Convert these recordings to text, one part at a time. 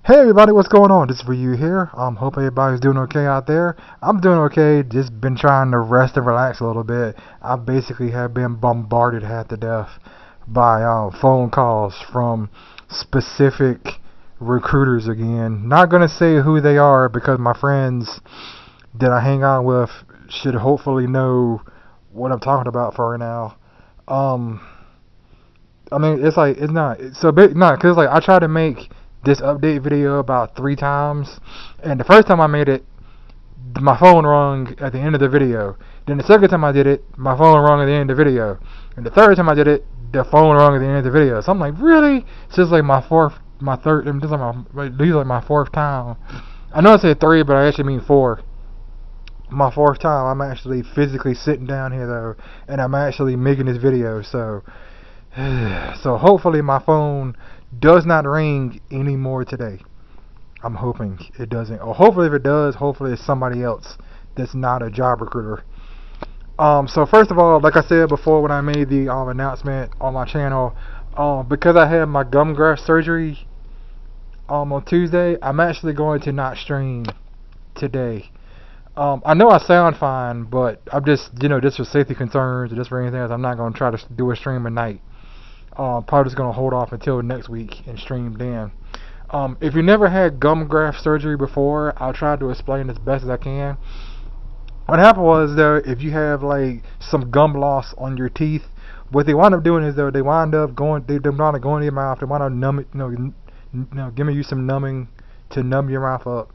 Hey everybody, what's going on? This is Ryu here. Hope everybody's doing okay out there. I'm doing okay. Just been trying to rest and relax a little bit. I basically have been bombarded half to death by phone calls from specific recruiters again. Not gonna say who they are because my friends that I hang out with should hopefully know what I'm talking about for right now. Um, I mean, it's like it's not so big, not because like I try to make this update video about 3 times, and the first time I made it, my phone rung at the end of the video. Then the second time I did it, my phone rung at the end of the video, and the third time I did it, the phone rung at the end of the video. So I'm like, really? It's just like my fourth, my third, this is like my fourth time. I know I said 3, but I actually mean 4. My 4th time. I'm actually physically sitting down here though, and I'm actually making this video. So so hopefully my phone does not ring anymore today. I'm hoping it doesn't. Or hopefully if it does, hopefully it's somebody else that's not a job recruiter. So first of all, like I said before when I made the announcement on my channel, because I had my gum graft surgery on Tuesday, I'm actually going to not stream today. I know I sound fine, but I'm just, just for safety concerns or just for anything else, I'm not going to try to do a stream at night. Probably just going to hold off until next week and stream then. If you never had gum graft surgery before, I'll try to explain as best as I can. What happened was, though, if you have like some gum loss on your teeth, what they wind up doing is, though, they wind up going, they wind up going to your mouth, they wind up giving you some numbing to numb your mouth up,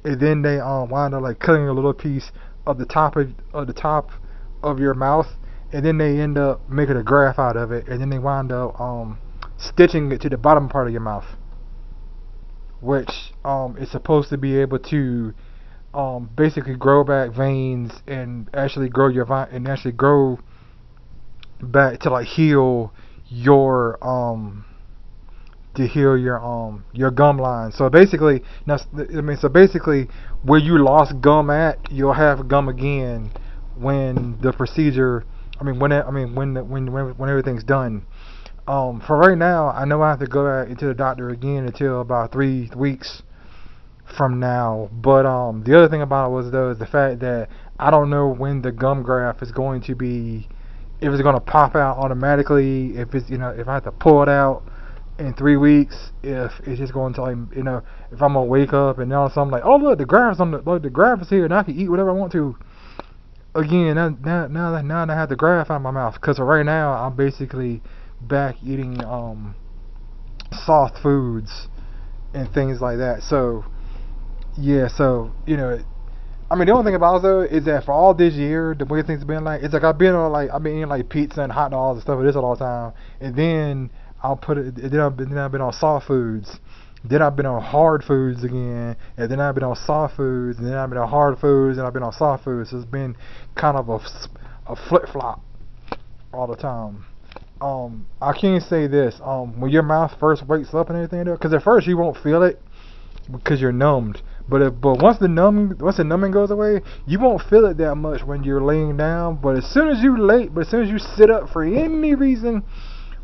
and then they wind up like cutting a little piece of the top of your mouth, and then they end up making a graft out of it, and then they wind up stitching it to the bottom part of your mouth, which is supposed to be able to basically grow back veins and actually grow your grow back to like heal your your gum line. So basically, where you lost gum at, you'll have gum again when the procedure. When everything's done. For right now, I know I have to go back into the doctor again until about 3 weeks from now. But the other thing about it is the fact that I don't know when the gum graft is going to be, if it's going to pop out automatically, if it's if I have to pull it out in 3 weeks, if it's just going to if I'm gonna wake up and now something like, oh look, the graft is here and I can eat whatever I want to. Again, now that I have the graft out of my mouth, because right now I'm basically back eating soft foods and things like that. So yeah, the only thing about it though is that for all this year, the way things have been like, it's like I've been eating like pizza and hot dogs and stuff like this all the time, and then I've been on soft foods. Then I've been on hard foods again, and then I've been on soft foods, and then I've been on hard foods, and I've been on soft foods. So it's been kind of a flip-flop all the time. I can't say this. When your mouth first wakes up and everything, because at first you won't feel it because you're numbed. But once the numbing goes away, you won't feel it that much when you're laying down. But as soon as you sit up for any reason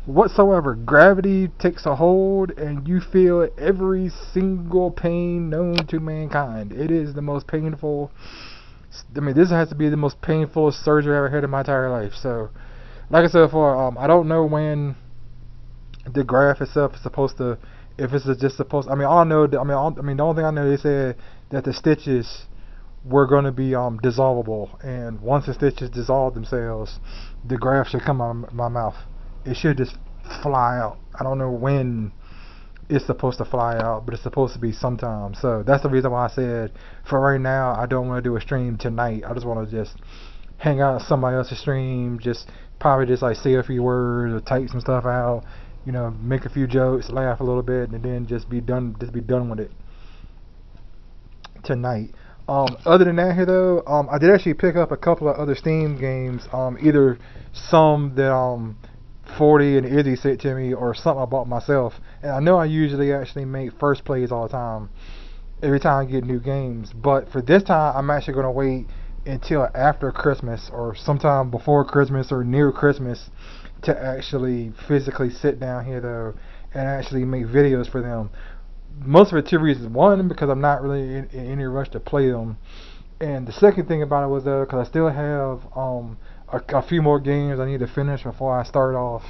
whatsoever, gravity takes a hold and you feel every single pain known to mankind. It is the most painful. This has to be the most painful surgery I ever had in my entire life. So, like I said before, I don't know when the graft itself is supposed to. If it's just supposed. All I know. The only thing I know, they said that the stitches were going to be dissolvable, and once the stitches dissolve themselves, the graft should come out of my mouth. It should just fly out. I don't know when it's supposed to fly out, but it's supposed to be sometime. So that's the reason why I said for right now I don't want to do a stream tonight. I just want to just hang out on somebody else's stream, probably just like say a few words or type some stuff out, make a few jokes, laugh a little bit, and then just be done with it tonight. Other than that here though, I did actually pick up a couple of other Steam games, either some that 40 and Izzy sent to me, or something I bought myself. And I know I usually actually make first plays all the time, every time I get new games. But for this time, I'm actually going to wait until after Christmas, or sometime before Christmas or near Christmas, to actually physically sit down here though and actually make videos for them. most of it two reasons. One, because I'm not really in any rush to play them, and the second thing about it was because I still have a few more games I need to finish before I starting off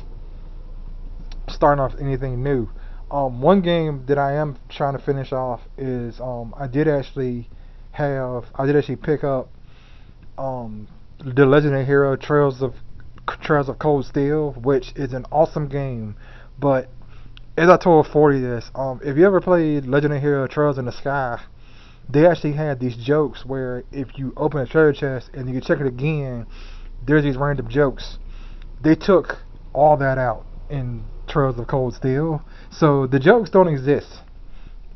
anything new. One game that I am trying to finish off is I did actually pick up the Legendary Hero Trails of Cold Steel, which is an awesome game. But as I told 40 this, if you ever played Legendary Hero Trails in the Sky, they actually had these jokes where if you open a treasure chest and you check it again, there's these random jokes. They took all that out in Trails of Cold Steel, so the jokes don't exist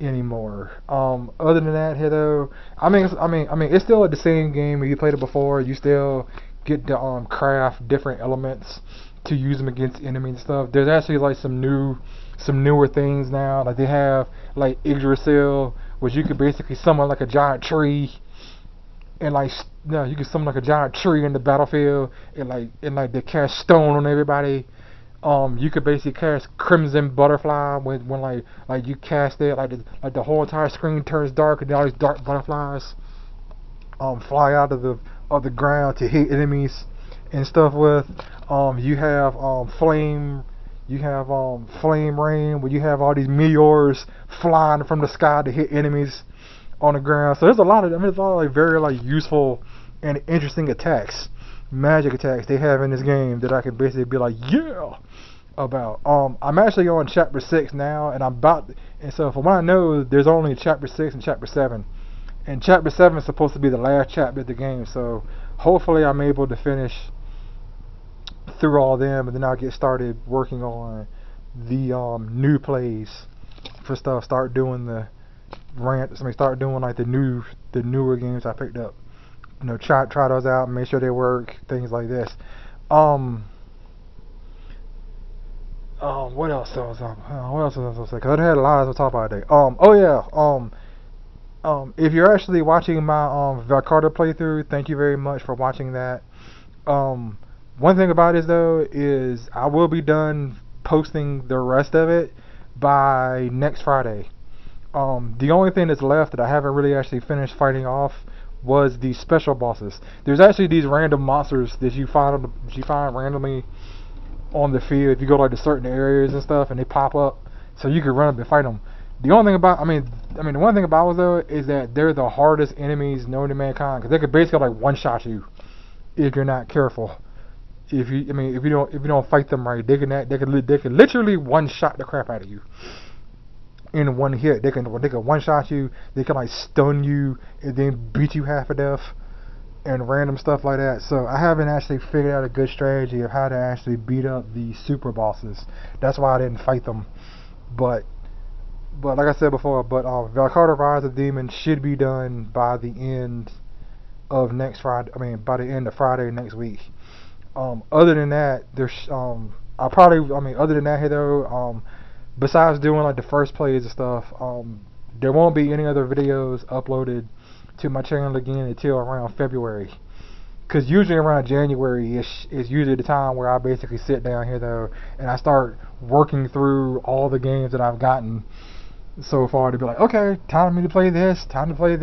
anymore. Other than that, here though, it's still the same game. When you played it before, you still get to craft different elements to use them against enemies and stuff. There's actually like some newer things now. Like they have like Yggdrasil, which you could basically summon like a giant tree, and you can summon like a giant tree in the battlefield, and they cast stone on everybody. You could basically cast Crimson Butterfly when you cast it, the whole entire screen turns dark and all these dark butterflies fly out of the ground to hit enemies and stuff with. You have flame rain, where you have all these meteors flying from the sky to hit enemies on the ground. So there's a lot of very useful and interesting attacks, magic attacks they have in this game that I can basically be like, yeah, about. I'm actually on chapter 6 now, and so from what I know, there's only chapter 6 and chapter 7. And chapter 7 is supposed to be the last chapter of the game, so hopefully I'm able to finish through all them, and then I'll get started working on the new plays for stuff. Start doing the rants. Start doing like the newer games I picked up. Try those out, make sure they work, things like this. What else was I supposed to say? Cause I had a lot to talk about today. If you're actually watching my Valcarta playthrough, thank you very much for watching that. One thing about it though is I will be done posting the rest of it by next Friday. The only thing that's left that I haven't really actually finished fighting off was the special bosses. There's actually these random monsters that you find randomly on the field if you go to certain areas and stuff, and they pop up, so you can run up and fight them. The only thing about, the one thing about it though is that they're the hardest enemies known to mankind, because they could basically one shot you if you're not careful. If you don't fight them right, they can literally one shot the crap out of you in one hit. They can one shot you. They can stun you and then beat you half to death and random stuff like that. So I haven't actually figured out a good strategy of how to actually beat up the super bosses. That's why I didn't fight them. But like I said before, Valcarta Rise of Demons should be done by the end of next Friday. By the end of Friday next week. Other than that, other than that, hey though, besides doing the first plays and stuff, there won't be any other videos uploaded to my channel again until around February. Because usually around January is usually the time where I basically sit down here though and I start working through all the games that I've gotten so far to be like, okay, time for me to play this, time to try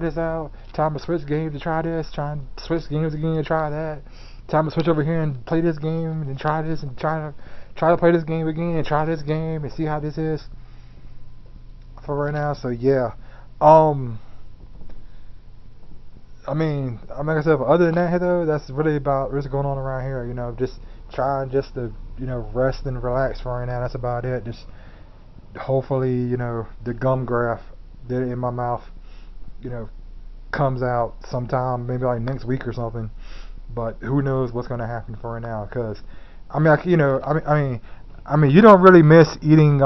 this out, time to switch games to try this, try to switch games again to try that, time to switch over here and play this game and then try this and try to play this game again and try this game and see how this is for right now. So yeah, like I said, but other than that, though, that's really about what's going on around here. Just trying to rest and relax for right now. That's about it. Just hopefully, the gum graft that in my mouth, comes out sometime, maybe next week or something. But who knows what's going to happen for right now? Because you don't really miss eating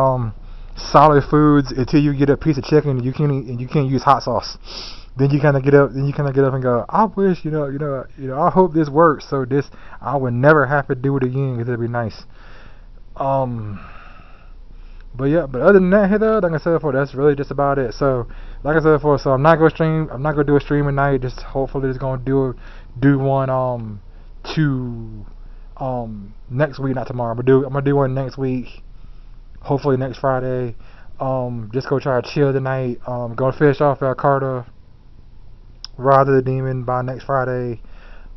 solid foods until you get a piece of chicken and you can't use hot sauce. Then you kind of get up and go, I wish, I hope this works, so I would never have to do it again, because it'd be nice. But other than that, though, like I said before, that's really just about it. So, like I said before, so I'm not gonna do a stream tonight. Just hopefully just gonna do one next week, not tomorrow. I'm gonna do one next week. Hopefully next Friday. Just go try to chill tonight. Go finish off Carter, Ride of the Demon by next Friday.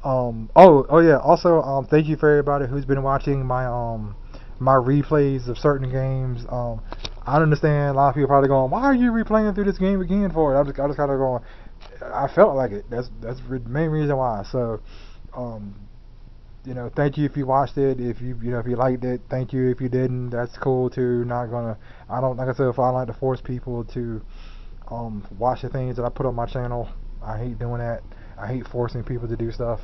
Oh yeah. Also, thank you for everybody who's been watching my replays of certain games. I understand a lot of people probably going, why are you replaying through this game again for it? I just kind of going, I felt like it. That's the main reason why. So, um, thank you if you watched it. If if you liked it, thank you. If you didn't, that's cool too. Not gonna. I don't like I said. If I like to force people to watch the things that I put on my channel, I hate doing that. I hate forcing people to do stuff.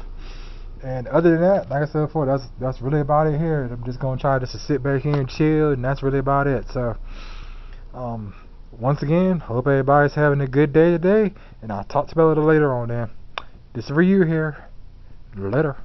And other than that, like I said before, that's really about it here. I'm just gonna try just to sit back here and chill, and that's really about it. So, um, once again, hope everybody's having a good day today, and I'll talk to you about it later on. Then, this is Ryu here. Later.